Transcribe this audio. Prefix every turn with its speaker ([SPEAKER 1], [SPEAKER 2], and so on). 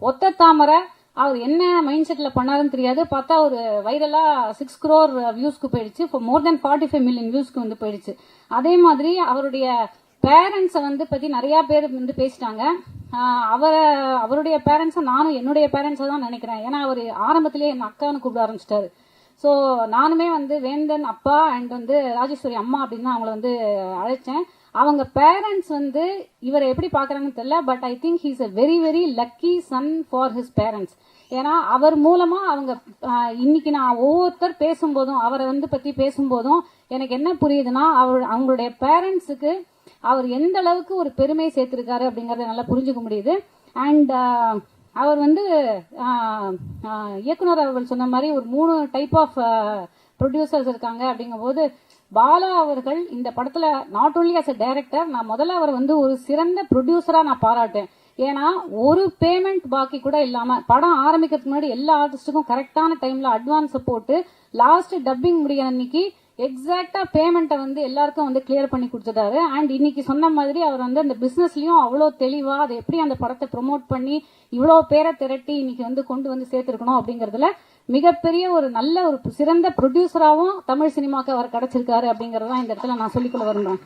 [SPEAKER 1] ஒத்த தாமரை அவர் என்ன மைண்ட் செட்ல பண்ணாருன்னு தெரியாது. பார்த்தா ஒரு வைரலா 6 crore வியூஸ்க்கு போயிடுச்சு. மோர் தென் 45 million வியூஸ்க்கு வந்து போயிடுச்சு. அதே மாதிரி அவருடைய பேரண்ட்ஸை வந்து பத்தி நிறைய பேர் வந்து பேசிட்டாங்க. அவருடைய பேரண்ட்ஸை நானும் என்னுடைய பேரண்ட்ஸை தான் நினைக்கிறேன். ஏன்னா அவர் ஆரம்பத்திலேயே என் அக்கான்னு கூப்பிட ஆரம்பிச்சிட்டாரு. ஸோ நானுமே வந்து வேந்தன் அப்பா அண்ட் வந்து ராஜேஸ்வரி அம்மா அப்படின்னு தான் அவங்கள வந்து அழைச்சேன். அவங்க பேரண்ட்ஸ் வந்து இவரை எப்படி பாக்குறாங்கன்னு தெரியல. But I think he's a very very lucky son for his parents. ஏன்னா அவர் மூலமா அவங்க இன்னைக்கு நான் ஒவ்வொருத்தர் பேசும்போதும் அவரை வந்து பத்தி பேசும்போதும் எனக்கு என்ன புரியுதுன்னா அவங்களுடைய பேரண்ட்ஸுக்கு அவர் எந்த அளவுக்கு ஒரு பெருமை சேர்த்திருக்காரு அப்படிங்கறத நல்லா புரிஞ்சுக்க முடியுது. அண்ட் அவர் வந்து இயக்குனர் அவர்கள் சொன்ன மாதிரி ஒரு 3 டைப் ஆஃப் ப்ரொடியூசர்ஸ் இருக்காங்க. அப்படிங்கும் போது பாலா அவர்கள் இந்த படத்துல not only as a director, நான் முதல்ல அவர் வந்து ஒரு சிறந்த ப்ரொடியூசரா நான் பாராட்டேன். ஏன்னா ஒரு பேமெண்ட் பாக்கி கூட இல்லாம படம் ஆரம்பிக்கிறதுக்கு முன்னாடி எல்லா ஆர்டிஸ்டுக்கும் கரெக்டான டைம்ல அட்வான்ஸ் போட்டு லாஸ்ட் டப்பிங் முடிய அன்னைக்கு எக்ஸாக்டா பேமெண்ட்டை வந்து எல்லாருக்கும் வந்து கிளியர் பண்ணி கொடுத்துட்டாரு. அண்ட் இன்னைக்கு சொன்ன மாதிரி அவர் வந்து அந்த பிசினஸ்லயும் அவ்வளோ தெளிவா அதை எப்படி அந்த படத்தை ப்ரொமோட் பண்ணி இவ்வளவு பேரை திரட்டி இன்னைக்கு வந்து கொண்டு வந்து சேர்த்திருக்கணும் அப்படிங்கறதுல மிகப்பெரிய ஒரு நல்ல ஒரு சிறந்த ப்ரொடியூசராகவும் தமிழ் சினிமாக்கு அவர் கிடைச்சிருக்காரு அப்படிங்கறதான் இந்த இடத்துல நான் சொல்லிக்கொள்ள விரும்புறேன்.